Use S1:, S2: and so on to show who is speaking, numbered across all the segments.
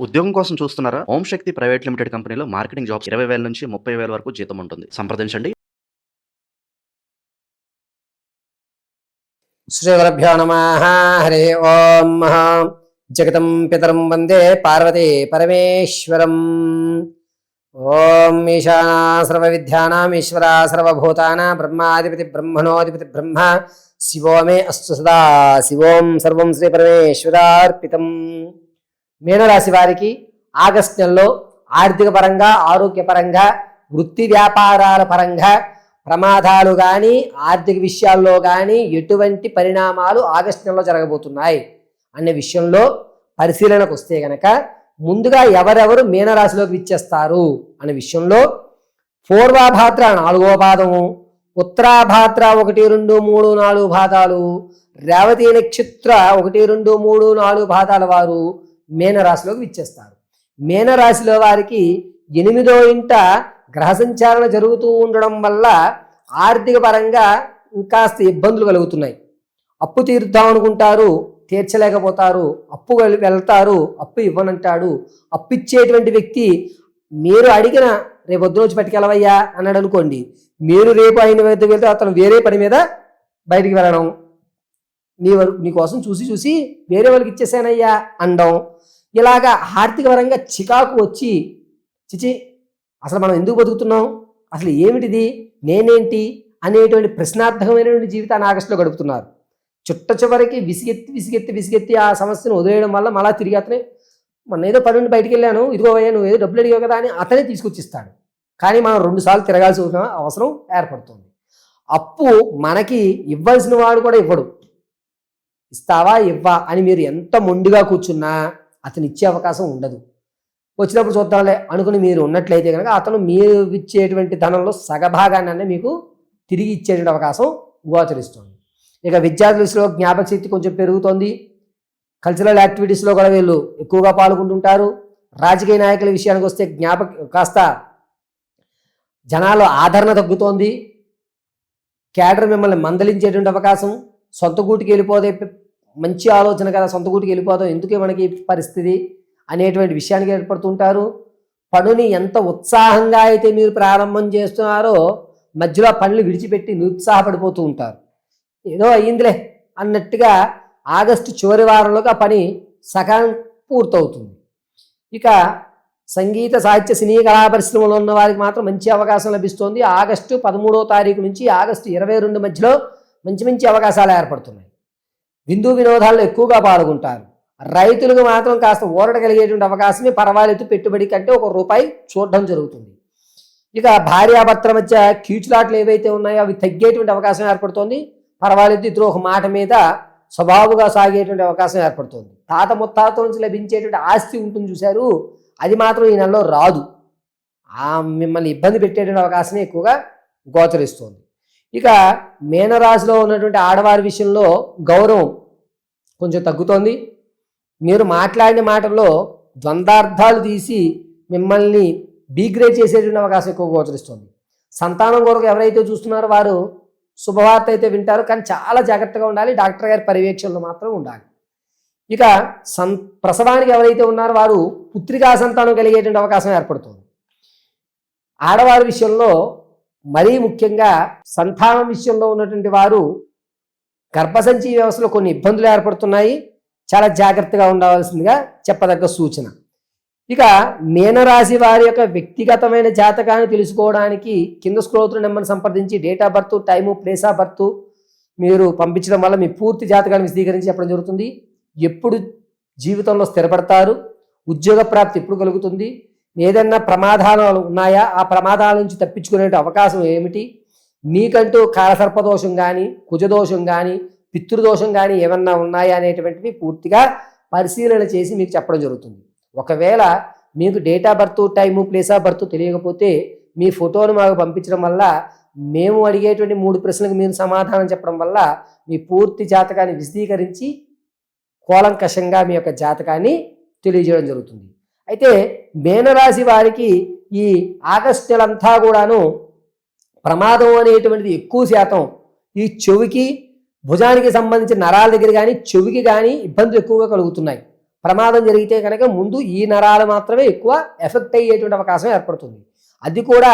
S1: ఉద్యోగం కోసం చూస్తున్నారా? ఓం శక్తి ప్రైవేట్ లిమిటెడ్ కంపెనీలో మార్కెటింగ్ జాబ్స్ 20,000 నుంచి 30,000 వరకు జీతం ఉంటుంది. సంప్రదించండి.
S2: శ్రీగురుభ్యో నమః. హరి ఓం. జగతం పితరం వందే పార్వతీ పరమేశ్వరం. ఓం ఈశానా సర్వ విద్యానాం ఈశ్వరా సర్వభూతానాం బ్రహ్మాధిపతి బ్రహ్మణోధిపతి బ్రహ్మ శివో మే అస్తు సదా శివోం సర్వం శ్రీ పరమేశ్వరార్పితం. మీనరాశి వారికి ఆగస్టు నెలలో ఆర్థిక పరంగా, ఆరోగ్యపరంగా, వృత్తి వ్యాపారాల పరంగా ప్రమాదాలు కానీ, ఆర్థిక విషయాల్లో కానీ ఎటువంటి పరిణామాలు ఆగస్టు నెలలో జరగబోతున్నాయి అనే విషయంలో పరిశీలనకు వస్తే గనక ముందుగా ఎవరెవరు మీనరాశిలోకి విచ్చేస్తారు అనే విషయంలో పూర్వాభాద్ర 4వ పాదము, ఉత్తరాభాద్ర 1, 2, 3, 4 పాదాలు, రేవతి నక్షత్ర 1, 2, 3, 4 పాదాల వారు మీనరాశిలోకి విచ్చేస్తారు. మీనరాశిలో వారికి 8వ ఇంట గ్రహ సంచారణ జరుగుతూ ఉండడం వల్ల ఆర్థిక పరంగా ఇంకాస్త ఇబ్బందులు కలుగుతున్నాయి. అప్పు తీరుద్దాం అనుకుంటారు, తీర్చలేకపోతారు. అప్పు వెళ్తారు, అప్పు ఇవ్వనంటాడు. అప్పు ఇచ్చేటువంటి వ్యక్తి మీరు అడిగిన రేపు వద్దు రోజు పట్టుకెళ్ళవయ్యా అన్నాడు అనుకోండి, మీరు రేపు ఆయన వద్ద వెళ్తే అతను వేరే పని మీద బయటికి వెళ్ళడం, నీకోసం చూసి వేరే వాళ్ళకి ఇచ్చేసానయ్యా అనడం, ఇలాగా ఆర్థిక పరంగా చికాకు వచ్చి చిచి అసలు మనం ఎందుకు బతుకుతున్నాం, అసలు ఏమిటిది, నేనేంటి అనేటువంటి ప్రశ్నార్థకమైనటువంటి జీవితాన్ని ఆగస్టులో గడుపుతున్నారు. చుట్ట చివరికి విసిగెత్తి ఆ సమస్యను వదిలేయడం వల్ల మళ్ళా తిరిగి అతనే మొన్న ఏదో పని నుండి బయటికి వెళ్ళాను, ఇదిగో అయ్యా నువ్వు ఏదో డబ్బులు అడిగావు కదా అని అతనే తీసుకొచ్చిస్తాడు. కానీ మనం 2 సార్లు తిరగాల్సిన అవసరం ఏర్పడుతుంది. అప్పు మనకి ఇవ్వాల్సిన వాడు కూడా ఇవ్వడు. ఇస్తావా ఇవ్వా అని మీరు ఎంత మొండిగా కూర్చున్నా అతను ఇచ్చే అవకాశం ఉండదు. వచ్చినప్పుడు చూద్దాంలే అనుకుని మీరు ఉన్నట్లయితే కనుక అతను మీరు ఇచ్చేటువంటి ధనంలో సగభాగాన్ని మీకు తిరిగి ఇచ్చేటువంటి అవకాశం గోచరిస్తుంది. ఇక విద్యార్థులలో జ్ఞాపక శక్తి కొంచెం పెరుగుతోంది. కల్చరల్ యాక్టివిటీస్లో కూడా వీళ్ళు ఎక్కువగా పాల్గొంటుంటారు. రాజకీయ నాయకుల విషయానికి వస్తే కాస్త జనాల ఆదరణ తగ్గుతోంది. క్యాడర్ మిమ్మల్ని మందలించేటువంటి అవకాశం, సొంత గూటికి వెళ్ళిపోతే మంచి ఆలోచన కదా, సొంత గూటికి వెళ్ళిపోతాం ఎందుకే మనకి పరిస్థితి అనేటువంటి విషయానికి ఏర్పడుతుంటారు. పనుని ఎంత ఉత్సాహంగా అయితే మీరు ప్రారంభం చేస్తున్నారో మధ్యలో పనులు విడిచిపెట్టి నిరుత్సాహపడిపోతూ ఉంటారు. ఏదో అయ్యిందిలే అన్నట్టుగా ఆగస్టు చివరి వారంలోకి ఆ పని సగం పూర్తవుతుంది. ఇక సంగీత సాహిత్య సినీ కళా పరిశ్రమలో ఉన్న వారికి మాత్రం మంచి అవకాశం లభిస్తోంది. ఆగస్టు 13వ తారీఖు నుంచి ఆగస్టు 22 మధ్యలో మంచి అవకాశాలు ఏర్పడుతున్నాయి. విందు వినోదాల్లో ఎక్కువగా పాల్గొంటారు. రైతులకు మాత్రం కాస్త ఊరట కలిగేటువంటి అవకాశమే పర్వాలేదు, పెట్టుబడి కంటే ₹1 చూడడం జరుగుతుంది. ఇక భార్యాభర్తల మధ్య కీచులాట్లు ఏవైతే ఉన్నాయో అవి తగ్గేటువంటి అవకాశం ఏర్పడుతోంది. పర్వాలేదు, ఇద్దరు ఒక మాట మీద స్వభావుగా సాగేటువంటి అవకాశం ఏర్పడుతుంది. తాత ముత్తాత నుంచి లభించేటువంటి ఆస్తి ఉంటుంది చూశారు, అది మాత్రం ఈ నెలలో రాదు. మిమ్మల్ని ఇబ్బంది పెట్టేటువంటి అవకాశమే ఎక్కువగా గోచరిస్తుంది. ఇక మీనరాశిలో ఉన్నటువంటి ఆడవారి విషయంలో గౌరవం కొంచెం తగ్గుతోంది. మీరు మాట్లాడిన మాటల్లో ద్వంద్వార్థాలు తీసి మిమ్మల్ని డీగ్రేడ్ చేసేటువంటి అవకాశం ఎక్కువ గోచరిస్తుంది. సంతానం కొరకు ఎవరైతే చూస్తున్నారో వారు శుభవార్త అయితే వింటారు, కానీ చాలా జాగ్రత్తగా ఉండాలి. డాక్టర్ గారి పర్యవేక్షణలో మాత్రం ఉండాలి. ఇక ప్రసవానికి ఎవరైతే ఉన్నారో వారు పుత్రికా సంతానం కలిగేటువంటి అవకాశం ఏర్పడుతుంది. ఆడవారి విషయంలో మరీ ముఖ్యంగా సంతానం విషయంలో ఉన్నటువంటి వారు గర్భసంచి వ్యవస్థలో కొన్ని ఇబ్బందులు ఏర్పడుతున్నాయి. చాలా జాగ్రత్తగా ఉండవలసిందిగా చెప్పదగ్గ సూచన. ఇక మీనరాశి వారి యొక్క వ్యక్తిగతమైన జాతకాన్ని తెలుసుకోవడానికి కింద స్క్రోల్ నెంబర్ని సంప్రదించి date of birth, time, place of birth మీరు పంపించడం వల్ల మీ పూర్తి జాతకాన్ని విశదీకరించి చెప్పడం జరుగుతుంది. ఎప్పుడు జీవితంలో స్థిరపడతారు, ఉద్యోగ ప్రాప్తి ఎప్పుడు కలుగుతుంది, ఏదైనా ప్రమాదాలు ఉన్నాయా, ఆ ప్రమాదాల నుంచి తప్పించుకునే అవకాశం ఏమిటి, మీకంటూ కాలసర్పదోషం కానీ, కుజదోషం కానీ, పితృదోషం కానీ ఏమన్నా ఉన్నాయా అనేటువంటివి పూర్తిగా పరిశీలన చేసి మీకు చెప్పడం జరుగుతుంది. ఒకవేళ మీకు date of birth, time, place of birth తెలియకపోతే మీ ఫోటోను మాకు పంపించడం వల్ల మేము అడిగేటువంటి 3 ప్రశ్నలకు మీరు సమాధానం చెప్పడం వల్ల మీ పూర్తి జాతకాన్ని విశదీకరించి కూలంకషంగా మీ యొక్క జాతకాన్ని తెలియజేయడం జరుగుతుంది. అయితే మీనరాశి వారికి ఈ ఆగస్టు నెలంతా కూడాను ప్రమాదం అనేటువంటిది ఎక్కువ శాతం ఈ చెవికి, భుజానికి సంబంధించిన నరాల దగ్గర కానీ, చెవికి కానీ ఇబ్బందులు ఎక్కువగా కలుగుతున్నాయి. ప్రమాదం జరిగితే కనుక ముందు ఈ నరాలు మాత్రమే ఎక్కువ ఎఫెక్ట్ అయ్యేటువంటి అవకాశం ఏర్పడుతుంది. అది కూడా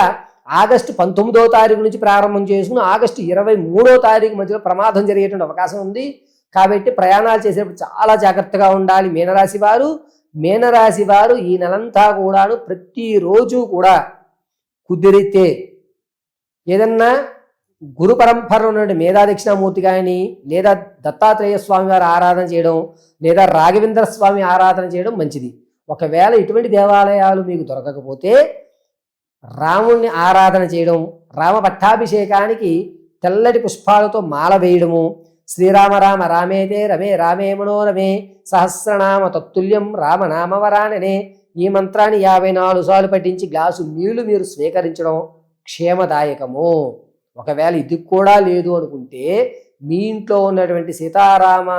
S2: ఆగస్టు 19వ తారీఖు నుంచి ప్రారంభం చేసుకుని ఆగస్టు 23వ తారీఖు మధ్యలో ప్రమాదం జరిగేటువంటి అవకాశం ఉంది. కాబట్టి ప్రయాణాలు చేసేటప్పుడు చాలా జాగ్రత్తగా ఉండాలి మీనరాశి వారు ఈ నెలంతా కూడాను ప్రతిరోజు కూడా కుదిరితే ఏదన్నా గురు పరంపర ఉన్నటువంటి మేధా దక్షిణామూర్తి కానీ లేదా దత్తాత్రేయ స్వామి వారి ఆరాధన చేయడం లేదా రాఘవేంద్ర స్వామి ఆరాధన చేయడం మంచిది. ఒకవేళ ఇటువంటి దేవాలయాలు మీకు దొరకకపోతే రాముణ్ణి ఆరాధన చేయడం, రామ పట్టాభిషేకానికి తెల్లటి పుష్పాలతో మాల వేయడము, శ్రీరామ రామ రామేదే రమే రామే మనోరమే సహస్రనామ తత్తుల్యం రామనామవరాననే ఈ మంత్రాన్ని 54 సార్లు పఠించి గ్లాసు నీళ్లు మీరు స్వీకరించడం క్షేమదాయకము. ఒకవేళ ఇది కూడా లేదు అనుకుంటే మీ ఇంట్లో ఉన్నటువంటి సీతారామ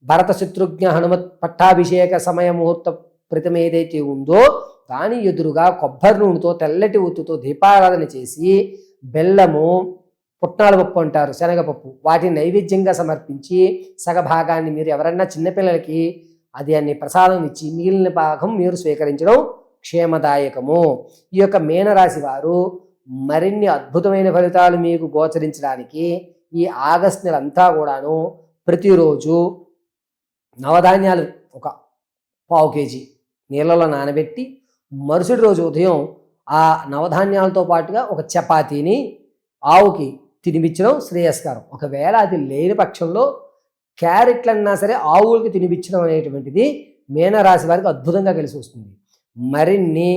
S2: భరత శత్రుఘ్న హనుమత్ పట్టాభిషేక సమయ ముహూర్త ప్రతిమ ఏదైతే ఉందో దాని ఎదురుగా కొబ్బరి నూనెతో తెల్లటి ఒత్తుతో దీపారాధన చేసి బెల్లము, పుట్నాల పప్పు అంటారు, శనగపప్పు, వాటిని నైవేద్యంగా సమర్పించి సగభాగాన్ని మీరు ఎవరన్నా చిన్నపిల్లలకి అన్ని ప్రసాదం ఇచ్చి మిగిలిన భాగం మీరు స్వీకరించడం క్షేమదాయకము. ఈ యొక్క మీనరాశి వారు మరిన్ని అద్భుతమైన ఫలితాలు మీకు గోచరించడానికి ఈ ఆగస్టు నెలంతా కూడాను ప్రతిరోజు నవధాన్యాలు ఒక 1/4 కేజీ నీళ్ళలో నానబెట్టి మరుసటి రోజు ఉదయం ఆ నవధాన్యాలతో పాటుగా ఒక చపాతీని ఆవుకి తినిపించడం శ్రేయస్కరం. ఒకవేళ అది లేని పక్షంలో క్యారెట్లన్నా సరే ఆవులకి తినిపించడం అనేటువంటిది మీనరాశి వారికి అద్భుతంగా కలిసి వస్తుంది. మరిన్ని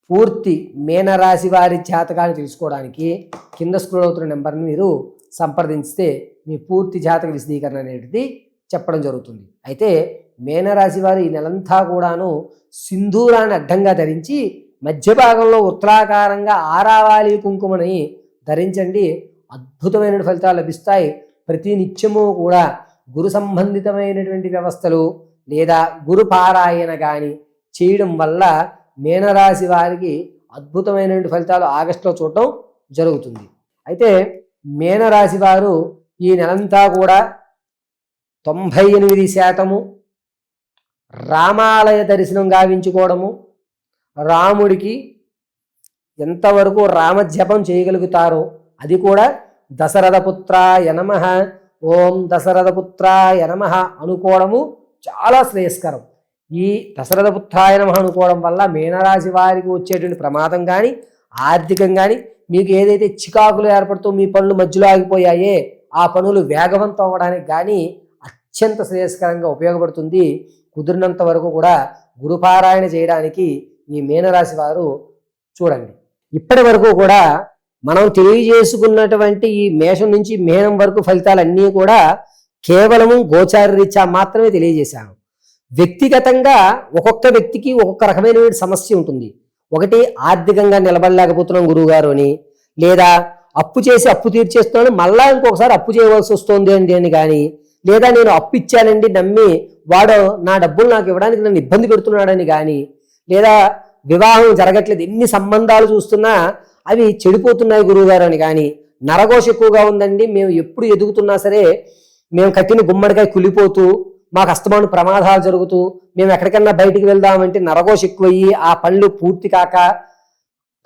S2: పూర్తి మీనరాశి వారి జాతకాన్ని తెలుసుకోవడానికి కింద స్క్రోల్ అవుతున్న నెంబర్ని మీరు సంప్రదించితే మీ పూర్తి జాతక విశదీకరణ అనేది చెప్పడం జరుగుతుంది. అయితే మీనరాశి వారు ఈ నెలంతా కూడాను సింధూరాన్ని అడ్డంగా ధరించి మధ్య భాగంలో ఉత్తరాకారంగా ఆరావాలి కుంకుమని ధరించండి. అద్భుతమైన ఫలితాలు లభిస్తాయి. ప్రతి నిత్యము కూడా గురు సంబంధితమైనటువంటి వ్యవస్థలు లేదా గురు పారాయణ కానీ చేయడం వల్ల మీనరాశి వారికి అద్భుతమైనటువంటి ఫలితాలు ఆగస్టులో చూడటం జరుగుతుంది. అయితే మీనరాశి వారు ఈ నెలంతా కూడా 98% రామాలయ దర్శనం గావించుకోవడము, రాముడికి ఎంతవరకు రామజపం చేయగలుగుతారో అది కూడా దశరథపుత్రాయ నమః, ఓం దశరథపుత్రాయ నమః అనుకోవడము చాలా శ్రేయస్కరం. ఈ దశరథపుత్రాయ నమః అనుకోవడం వల్ల మీనరాశి వారికి వచ్చేటువంటి ప్రమాదం కానీ ఆర్థికం కానీ మీకు ఏదైతే చికాకులు ఏర్పడుతూ మీ పనులు మధ్యలో ఆగిపోయాయే ఆ పనులు వేగవంతం అవ్వడానికి కానీ అత్యంత శ్రేయస్కరంగా ఉపయోగపడుతుంది. కుదిరినంత వరకు కూడా గురుపారాయణ చేయడానికి ఈ మీనరాశి వారు చూడండి. ఇప్పటి వరకు కూడా మనం తెలియజేసుకున్నటువంటి ఈ మేషం నుంచి మీనం వరకు ఫలితాలన్నీ కూడా కేవలము గోచార రీత్యా మాత్రమే తెలియజేశాను. వ్యక్తిగతంగా ఒక్కొక్క వ్యక్తికి ఒక్కొక్క రకమైన సమస్య ఉంటుంది. ఒకటి ఆర్థికంగా నిలబడలేకపోతున్నాం గురువుగారు అని, లేదా అప్పు చేసి అప్పు తీర్చేస్తున్నాను మళ్ళా ఇంకొకసారి అప్పు చేయవలసి వస్తుంది అని కానీ, లేదా నేను అప్పు ఇచ్చానండి నమ్మి వాడు నా డబ్బులు నాకు ఇవ్వడానికి నన్ను ఇబ్బంది పెడుతున్నాడని కానీ, లేదా వివాహం జరగట్లేదు ఎన్ని సంబంధాలు చూస్తున్నా అవి చెడిపోతున్నాయి గురువుగారు అని కానీ, నరఘోష ఎక్కువగా ఉందండి మేము ఎప్పుడు ఎదుగుతున్నా సరే మేము కట్టిన గుమ్మడికాయ కులిపోతూ మాకు అస్తమాను ప్రమాదాలు జరుగుతూ మేము ఎక్కడికన్నా బయటికి వెళ్దామంటే నరఘోష ఎక్కువయ్యి ఆ పనులు పూర్తి కాక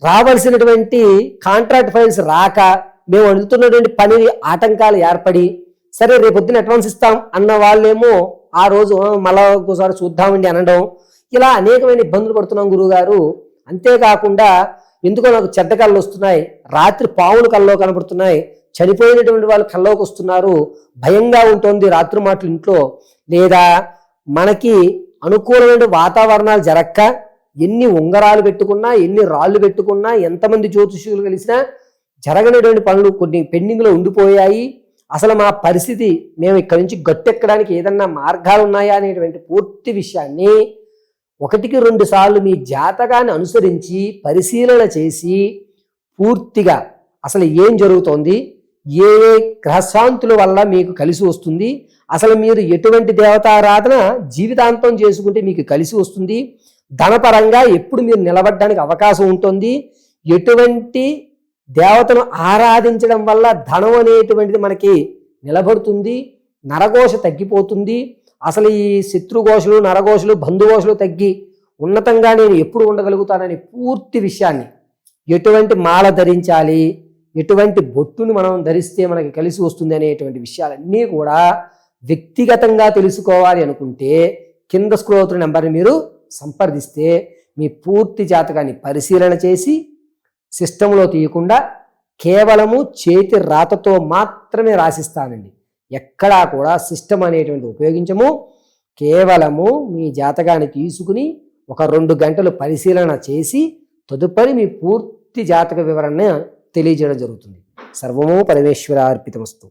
S2: రావాల్సినటువంటి కాంట్రాక్ట్ ఫైల్స్ రాక మేము అందుతున్నటువంటి పని ఆటంకాలు ఏర్పడి సరే రేపొద్దున అడ్వాన్స్ ఇస్తాం అన్న వాళ్ళేమో ఆ రోజు మళ్ళా ఒకసారి చూద్దామండి అనడం, ఇలా అనేకమైన ఇబ్బందులు పడుతున్నాం గురువుగారు. అంతేకాకుండా ఎందుకో నాకు చెడ్డ కళ్ళు వస్తున్నాయి, రాత్రి పావులు కల్లో కనపడుతున్నాయి, చనిపోయినటువంటి వాళ్ళు కల్లోకి వస్తున్నారు, భయంగా ఉంటుంది రాత్రి మాటలు ఇంట్లో, లేదా మనకి అనుకూలమైన వాతావరణాలు జరక్క ఎన్ని ఉంగరాలు పెట్టుకున్నా ఎన్ని రాళ్ళు పెట్టుకున్నా ఎంతమంది జ్యోతిష్యులు కలిసినా జరగనటువంటి పనులు కొన్ని పెండింగ్లో ఉండిపోయాయి, అసలు మా పరిస్థితి మేము ఇక్కడి నుంచి గట్టెక్కడానికి ఏదన్నా మార్గాలు ఉన్నాయా అనేటువంటి పూర్తి విషయాన్ని 1-2 సార్లు మీ జాతకాన్ని అనుసరించి పరిశీలన చేసి పూర్తిగా అసలు ఏం జరుగుతోంది, ఏ ఏ గ్రహశాంతుల వల్ల మీకు కలిసి వస్తుంది, అసలు మీరు ఎటువంటి దేవతారాధన జీవితాంతం చేసుకుంటే మీకు కలిసి వస్తుంది, ధనపరంగా ఎప్పుడు మీరు నిలబడడానికి అవకాశం ఉంటుంది, ఎటువంటి దేవతను ఆరాధించడం వల్ల ధనం అనేటువంటిది మనకి నిలబడుతుంది, నరఘోష తగ్గిపోతుంది, అసలు ఈ శత్రుఘోషలు, నరఘోషలు, బంధుఘోషలు తగ్గి ఉన్నతంగా నేను ఎప్పుడు ఉండగలుగుతానని పూర్తి విషయాన్ని, ఎటువంటి మాల ధరించాలి, ఎటువంటి బొట్టుని మనం ధరిస్తే మనకి కలిసి వస్తుంది అనేటువంటి విషయాలన్నీ కూడా వ్యక్తిగతంగా తెలుసుకోవాలి అనుకుంటే కింద స్క్రోల్ అవుతున్న నెంబర్ని మీరు సంప్రదిస్తే మీ పూర్తి జాతకాన్ని పరిశీలన చేసి సిస్టంలో తీయకుండా కేవలము చేతి రాతతో మాత్రమే రాసిస్తానండి. ఎక్కడా కూడా సిస్టమ్ అనేటువంటి ఉపయోగించము. కేవలము మీ జాతకాన్ని తీసుకుని ఒక 2 గంటలు పరిశీలన చేసి తదుపరి మీ పూర్తి జాతక వివరణ తెలియజేయడం జరుగుతుంది. సర్వము పరమేశ్వరార్పితమస్తు.